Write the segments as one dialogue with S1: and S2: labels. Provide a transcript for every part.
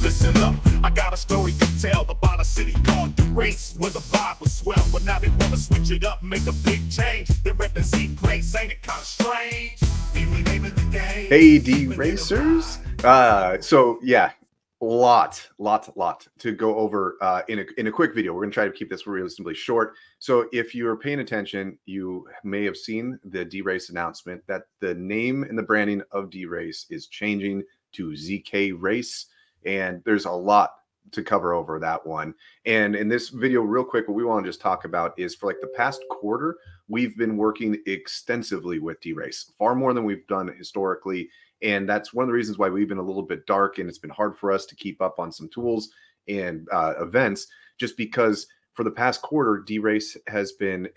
S1: listen up. I got a story to tell about a city called DeRace, where the vibe was swell, but now they wanna switch it up, make a big change. They rep the zkRacers, ain't it kinda strange? Hey, DeRacers. So yeah, lot to go over in a quick video. We're gonna try to keep this reasonably short. So if you're paying attention, you may have seen the DeRace announcement that the name and the branding of DeRace is changing to zkRace, and there's a lot to cover over that one. And in this video, real quick, what we want to just talk about is for like the past quarter, we've been working extensively with DeRace, far more than we've done historically. And that's one of the reasons why we've been a little bit dark, and it's been hard for us to keep up on some tools and events, just because for the past quarter, DeRace has been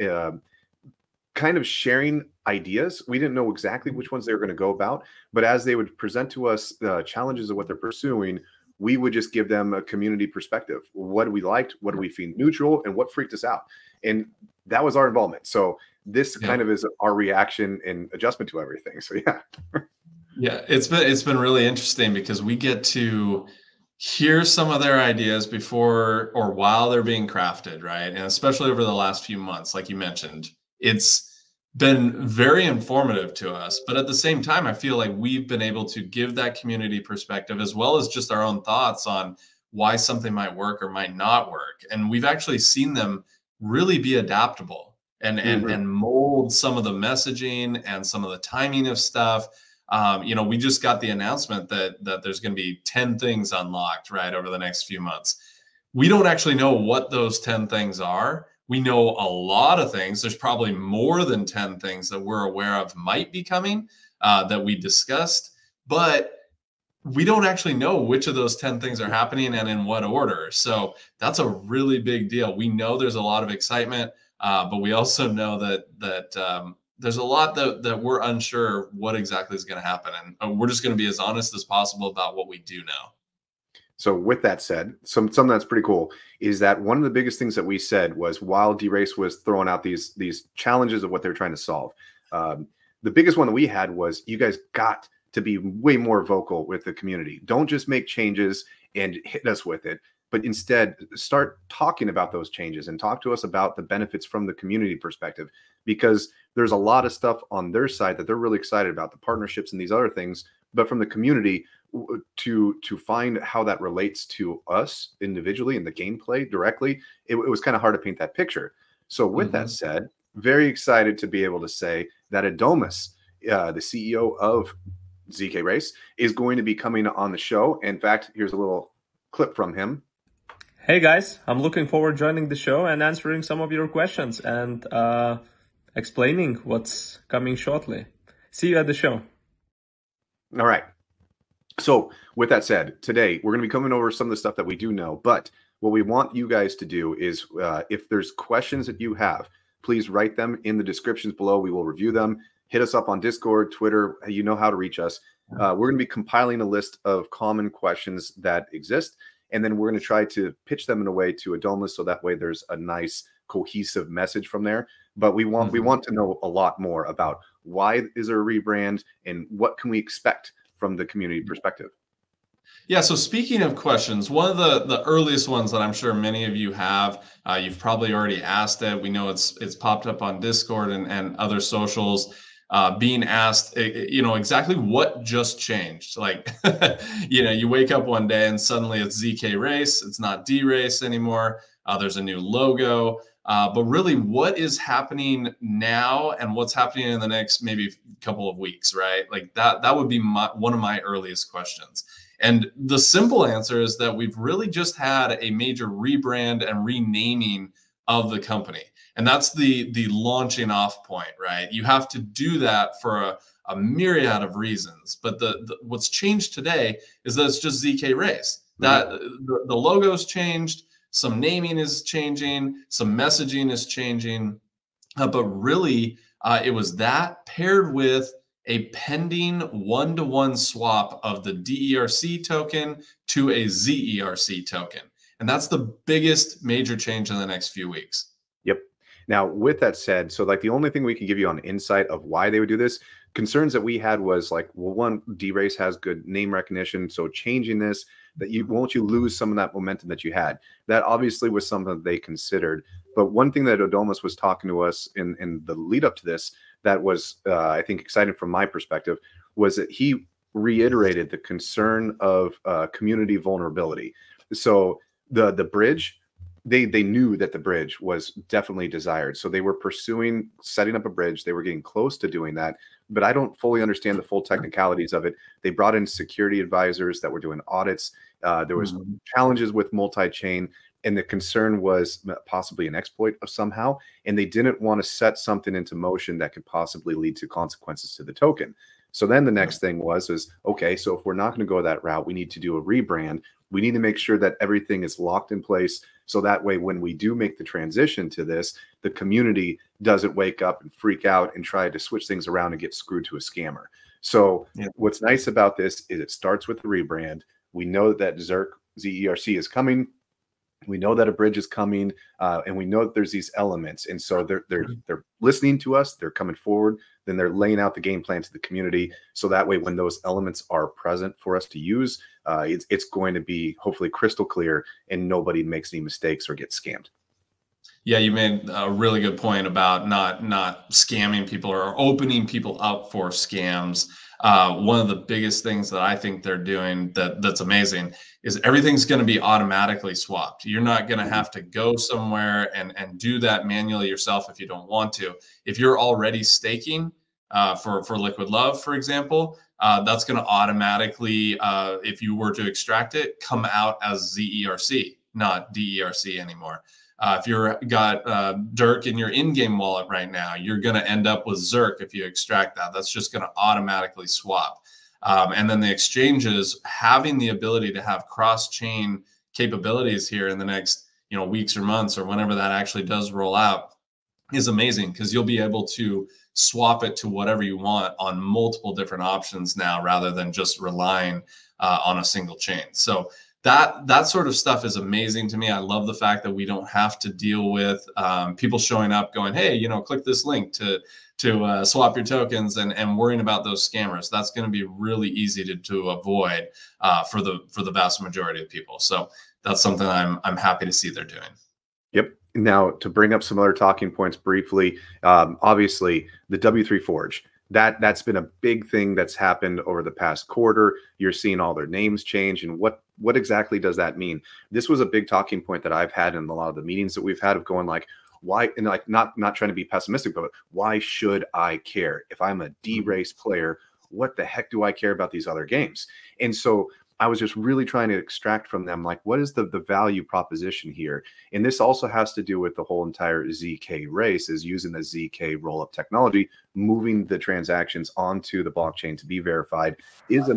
S1: kind of sharing ideas. We didn't know exactly which ones they were going to go about, but as they would present to us the challenges of what they're pursuing, we would just give them a community perspective. What we liked, what do we feel neutral, and what freaked us out. And that was our involvement. So this kind of is our reaction and adjustment to everything. So yeah.
S2: Yeah, it's been really interesting because we get to hear some of their ideas before or while they're being crafted, right? And especially over the last few months, like you mentioned, it's been very informative to us. But at the same time, I feel like we've been able to give that community perspective as well as just our own thoughts on why something might work or might not work. And we've actually seen them really be adaptable and mold some of the messaging and some of the timing of stuff. You know, we just got the announcement that there's going to be 10 things unlocked right over the next few months. We don't actually know what those 10 things are. We know a lot of things. There's probably more than 10 things that we're aware of might be coming that we discussed, but we don't actually know which of those 10 things are happening and in what order. So that's a really big deal. We know there's a lot of excitement, but we also know that there's a lot that we're unsure what exactly is going to happen. And we're just going to be as honest as possible about what we do know.
S1: So with that said, something that's pretty cool is that one of the biggest things that we said was while DeRace was throwing out these challenges of what they're trying to solve, the biggest one that we had was you guys got to be way more vocal with the community. Don't just make changes and hit us with it, but instead start talking about those changes and talk to us about the benefits from the community perspective, because there's a lot of stuff on their side that they're really excited about, the partnerships and these other things, but from the community to find how that relates to us individually in the gameplay directly, it was kind of hard to paint that picture. So with that said, very excited to be able to say that Adomas, the CEO of zkRace, is going to be coming on the show. In fact, here's a little clip from him.
S3: Hey guys, I'm looking forward to joining the show and answering some of your questions and explaining what's coming shortly. See you at the show.
S1: All right. So with that said, today we're going to be coming over some of the stuff that we do know, but what we want you guys to do is if there's questions that you have, please write them in the descriptions below. We will review them. Hit us up on Discord, Twitter. You know how to reach us. We're going to be compiling a list of common questions that exist, and then we're going to try to pitch them in a way to Adomas, so that way there's a nice cohesive message from there. But we want to know a lot more about why is there a rebrand and what can we expect from the community perspective.
S2: Yeah, so speaking of questions, one of the earliest ones that I'm sure many of you have, you've probably already asked it. We know it's popped up on Discord and other socials, being asked, you know, exactly what just changed. Like, you know, you wake up one day and suddenly it's zkRace, it's not DeRace anymore. There's a new logo. But really, what is happening now and what's happening in the next maybe couple of weeks, right? Like that would be one of my earliest questions. And the simple answer is that we've really just had a major rebrand and renaming of the company. And that's the launching off point, right? You have to do that for a myriad of reasons. But what's changed today is that it's just zkRace. That the logo's changed. Some naming is changing, some messaging is changing, but really it was that paired with a pending one-to-one swap of the DERC token to a zERC token. And that's the biggest major change in the next few weeks.
S1: Yep. Now, with that said, so like the only thing we can give you on insight of why they would do this, concerns that we had was like, well, one, DeRace has good name recognition, so changing this
S4: that you won't you lose some of that momentum that you had. That obviously was something that they considered. But one thing that Adomas was talking to us in the lead up to this that was, I think, exciting from my perspective, was that he reiterated the concern of community vulnerability. So the bridge, they knew that the bridge was definitely desired. So they were pursuing setting up a bridge. They were getting close to doing that, but I don't fully understand the full technicalities of it. They brought in security advisors that were doing audits. There was challenges with multi-chain, and the concern was possibly an exploit of somehow, and they didn't want to set something into motion that could possibly lead to consequences to the token. So then the next thing was, okay, so if we're not going to go that route, we need to do a rebrand. We need to make sure that everything is locked in place. So that way, when we do make the transition to this, the community doesn't wake up and freak out and try to switch things around and get screwed to a scammer. So what's nice about this is it starts with the rebrand. We know that zkRacers is coming. We know that a bridge is coming, and we know that there's these elements. And so they're listening to us. They're coming forward. Then they're laying out the game plan to the community. So that way, when those elements are present for us to use, it's going to be hopefully crystal clear, and nobody makes any mistakes or gets scammed.
S2: Yeah, you made a really good point about not scamming people or opening people up for scams. One of the biggest things that I think they're doing that's amazing is everything's going to be automatically swapped. You're not going to have to go somewhere and do that manually yourself if you don't want to. If you're already staking for Liquid Love, for example, that's going to automatically, if you were to extract it, come out as zkRacers, not DERC anymore. If you're got Dirk in your in-game wallet right now, you're going to end up with Zerk if you extract that. That's just going to automatically swap. And then the exchanges having the ability to have cross-chain capabilities here in the next weeks or months or whenever that actually does roll out is amazing, because you'll be able to swap it to whatever you want on multiple different options now, rather than just relying on a single chain. So that sort of stuff is amazing to me. I love the fact that we don't have to deal with people showing up going, hey, click this link to swap your tokens and worrying about those scammers. That's going to be really easy to avoid for the vast majority of people. So that's something I'm happy to see they're doing.
S4: Yep. Now, to bring up some other talking points briefly, obviously the W3 Forge. That's been a big thing that's happened over the past quarter. You're seeing all their names change, and what exactly does that mean? This was a big talking point that I've had in a lot of the meetings that we've had of going like, why, and like not trying to be pessimistic, but why should I care? If I'm a DeRace player, what the heck do I care about these other games? And so I was just really trying to extract from them, like, what is the value proposition here? And this also has to do with the whole entire zkRacers using the ZK rollup technology, moving the transactions onto the blockchain to be verified is a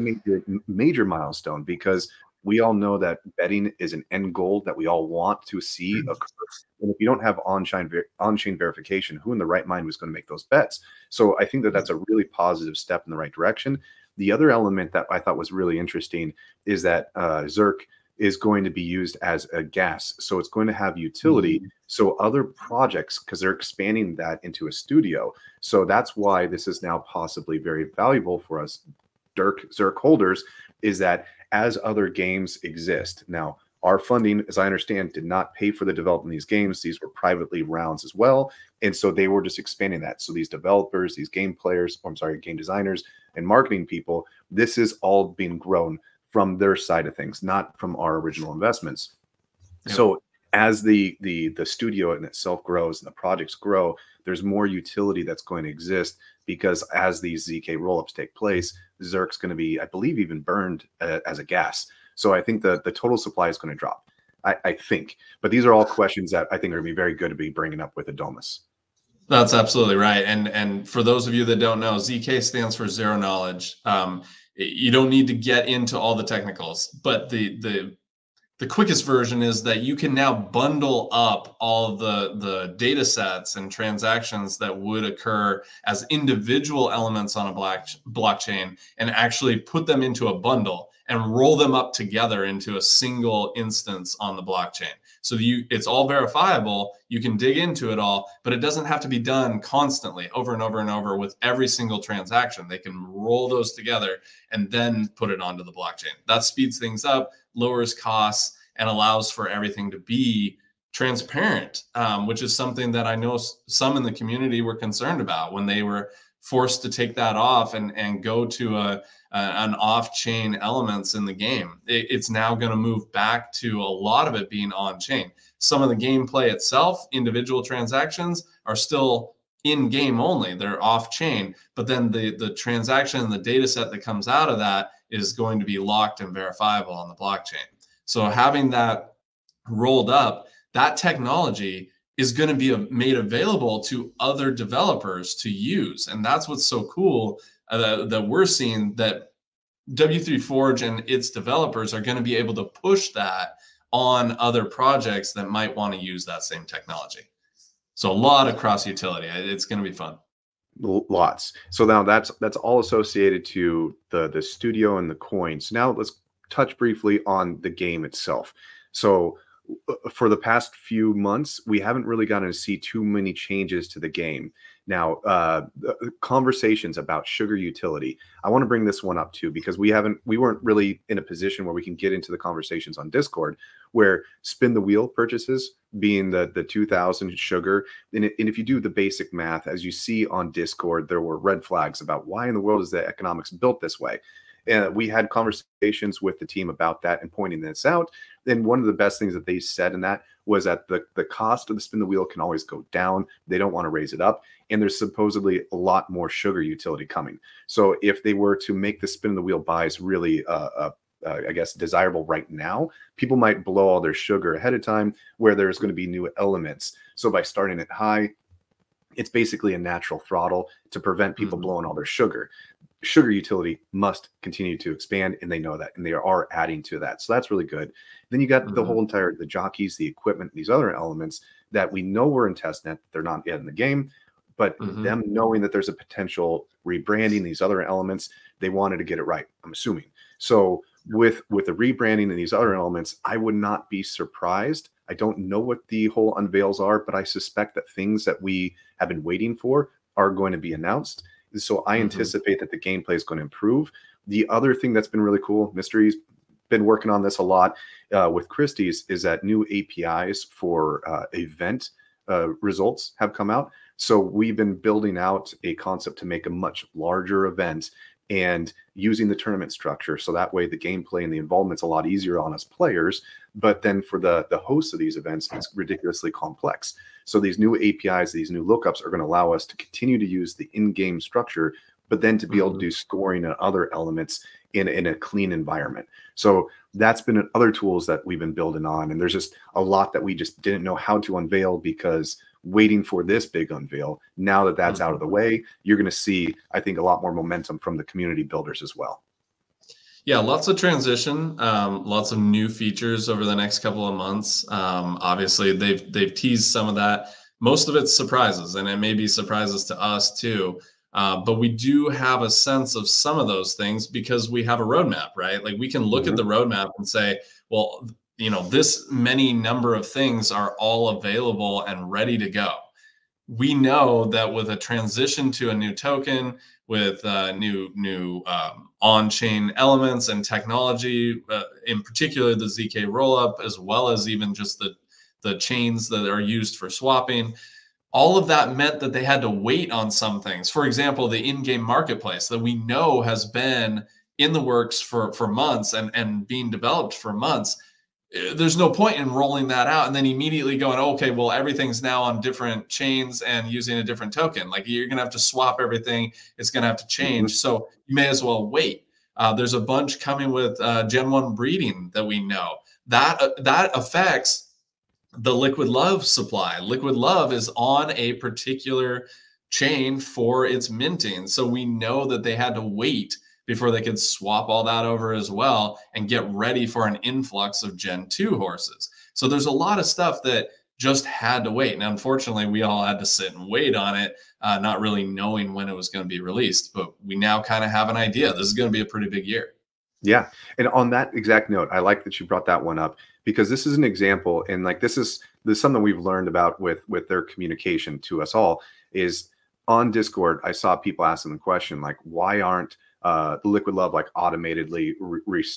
S4: major milestone, because we all know that betting is an end goal that we all want to see occur. And if you don't have on-chain verification, who in the right mind was going to make those bets? So I think that that's a really positive step in the right direction. The other element that I thought was really interesting is that Zerk is going to be used as a gas. So it's going to have utility. So other projects, because they're expanding that into a studio. So that's why this is now possibly very valuable for us Zerk holders, is that as other games exist. Now, our funding, as I understand, did not pay for the development of these games. These were privately rounds as well. And so they were just expanding that. So these developers, these game players, game designers and marketing people, this is all being grown from their side of things, not from our original investments. Yep. So as the studio in itself grows and the projects grow, there's more utility that's going to exist, because as these ZK rollups take place, Zerk's going to be, I believe, even burned as a gas. So I think the total supply is going to drop, I think. But these are all questions that I think are going to be very good to be bringing up with Adomas.
S2: That's absolutely right. And for those of you that don't know, ZK stands for zero knowledge. You don't need to get into all the technicals, but the quickest version is that you can now bundle up all the data sets and transactions that would occur as individual elements on a blockchain and actually put them into a bundle and roll them up together into a single instance on the blockchain. So it's all verifiable. You can dig into it all, but it doesn't have to be done constantly over and over and over with every single transaction. They can roll those together and then put it onto the blockchain. That speeds things up. lowers costs, and allows for everything to be transparent, which is something that I know some in the community were concerned about when they were forced to take that off and go to an off-chain elements in the game. It's now going to move back to a lot of it being on-chain. Some of the gameplay itself, individual transactions, are still in-game only. They're off-chain, but then the transaction and the data set that comes out of that is going to be locked and verifiable on the blockchain. So having that rolled up, that technology is going to be made available to other developers to use. And that's what's so cool that we're seeing, that W3 Forge and its developers are going to be able to push that on other projects that might want to use that same technology. So a lot of cross utility. It's going to be fun.
S4: Lots. So now that's all associated to the studio and the coins. Now let's touch briefly on the game itself. So for the past few months, we haven't really gotten to see too many changes to the game. Now, conversations about sugar utility, I want to bring this one up too, because we weren't really in a position where we can get into the conversations on Discord, where spin the wheel purchases being the 2,000 sugar. And if you do the basic math, as you see on Discord, there were red flags about why in the world is the economics built this way. And we had conversations with the team about that and pointing this out. And one of the best things that they said in that was that the cost of the spin the wheel can always go down. They don't want to raise it up. And there's supposedly a lot more sugar utility coming. So if they were to make the spin the wheel buys really, I guess, desirable right now, people might blow all their sugar ahead of time where there's going to be new elements. So by starting it high, it's basically a natural throttle to prevent people blowing all their sugar. Sugar utility must continue to expand, and they know that, and they are adding to that. So that's really good. Then you got the whole entire, the jockeys, the equipment, these other elements that we know were in testnet. They're not yet in the game, but them knowing that there's a potential rebranding, these other elements, they wanted to get it right, I'm assuming. So with the rebranding and these other elements, I would not be surprised. I don't know what the whole unveils are, but I suspect that things that we have been waiting for are going to be announced. So I anticipate that the gameplay is going to improve. The other thing that's been really cool, Mystery's been working on this a lot with Christie's, is that new APIs for event results have come out. So we've been building out a concept to make a much larger event and using the tournament structure. So that way the gameplay and the involvement's a lot easier on us players. But then for the hosts of these events, it's ridiculously complex. So these new APIs, these new lookups are going to allow us to continue to use the in-game structure, but then to be able to do scoring and other elements in a clean environment. So that's been other tools that we've been building on. And there's just a lot that we just didn't know how to unveil because waiting for this big unveil. Now that that's out of the way, you're going to see, I think, a lot more momentum from the community builders as well.
S2: Yeah, lots of transition, lots of new features over the next couple of months. Obviously, they've teased some of that. Most of it's surprises, and it may be surprises to us too. But we do have a sense of some of those things because we have a roadmap, right? Like we can look at the roadmap and say, well, you know, this many number of things are all available and ready to go. We know that with a transition to a new token, with new on-chain elements and technology, in particular the zk rollup, as well as even just the chains that are used for swapping, all of that meant that they had to wait on some things. For example, the in-game marketplace that we know has been in the works for months and being developed for months. There's no point in rolling that out and then immediately going, okay, well, everything's now on different chains and using a different token. Like you're going to have to swap everything. It's going to have to change. So you may as well wait. There's a bunch coming with Gen 1 breeding that we know. That affects the Liquid Love supply. Liquid Love is on a particular chain for its minting. So we know that they had to wait before they could swap all that over as well and get ready for an influx of Gen 2 horses. So there's a lot of stuff that just had to wait. And unfortunately, we all had to sit and wait on it, not really knowing when it was going to be released. But we now kind of have an idea. This is going to be a pretty big year.
S4: Yeah. And on that exact note, I like that you brought that one up because this is an example. And like, this is something we've learned about with their communication to us all is on Discord. I saw people asking the question, like, why aren't the Liquid Love like automatically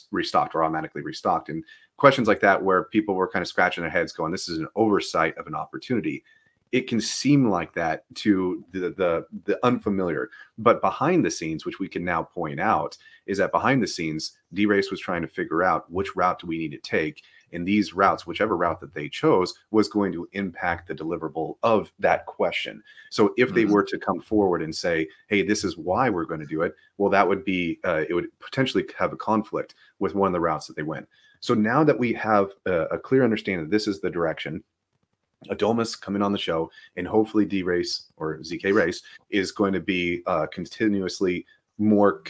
S4: restocked or automatically restocked, and questions like that where people were kind of scratching their heads going, this is an oversight of an opportunity. It can seem like that to the unfamiliar, but behind the scenes, which we can now point out, is that behind the scenes, DeRace was trying to figure out which route do we need to take, and these routes, whichever route that they chose, was going to impact the deliverable of that question. So if they were to come forward and say, hey, this is why we're going to do it, well, that would be, it would potentially have a conflict with one of the routes that they went. So now that we have a clear understanding that this is the direction, Adomas coming on the show, and hopefully DeRace or zkRace is going to be continuously more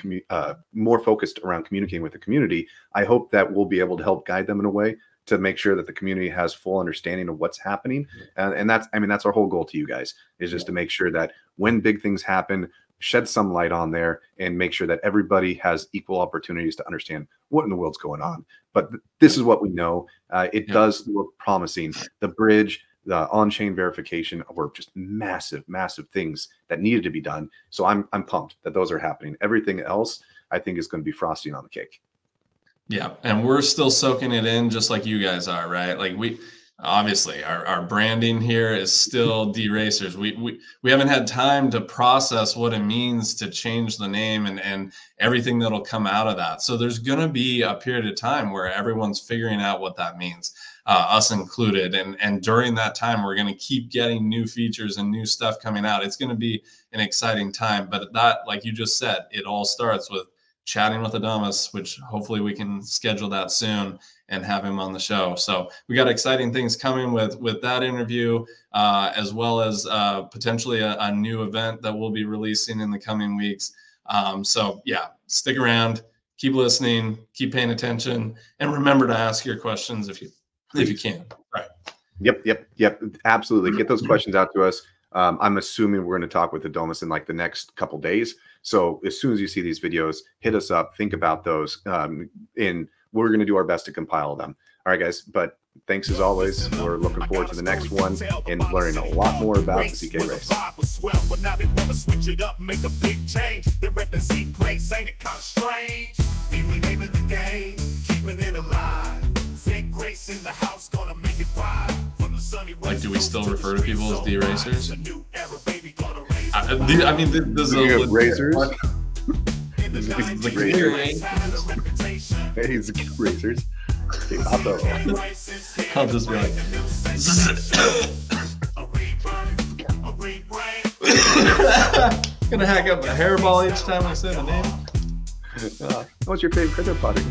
S4: focused around communicating with the community. I hope that we'll be able to help guide them in a way to make sure that the community has full understanding of what's happening. And that's, I mean, that's our whole goal to you guys, is just to make sure that when big things happen, shed some light on there and make sure that everybody has equal opportunities to understand what in the world's going on. But this is what we know. It does look promising. The bridge, the on-chain verification were just massive, massive things that needed to be done. So I'm pumped that those are happening. Everything else, I think, is going to be frosting on the cake.
S2: Yeah, and we're still soaking it in just like you guys are, right? Like we obviously our branding here is still DeRacers. We haven't had time to process what it means to change the name and everything that'll come out of that. So there's going to be a period of time where everyone's figuring out what that means, us included. And during that time, we're going to keep getting new features and new stuff coming out. It's going to be an exciting time. But that, like you just said, it all starts with chatting with Adomas, which hopefully we can schedule that soon and have him on the show. So we got exciting things coming with that interview, as well as potentially a new event that we'll be releasing in the coming weeks. So yeah, stick around, keep listening, keep paying attention, and remember to ask your questions if you can. Right.
S4: Yep. Absolutely. Get those questions out to us. I'm assuming we're going to talk with Adomas in like the next couple days. So as soon as you see these videos, hit us up, think about those, and we're going to do our best to compile them. All right, guys. But thanks as always. We're looking forward to the next one and learning a lot more about the zkRace.
S1: But now they want to switch it up, make a big change. They rep the Z place, ain't it kind of strange? Be renaming the game, keeping it alive. zkRace in the house, gonna make it vibe.
S2: Like, do we still refer to people as DeRacers? I mean, this is a
S4: Racers.
S1: Hey,
S4: zkRacers.
S2: I'll just be like, gonna hack up a hairball each time I say the name.
S4: What's your favorite crypto project?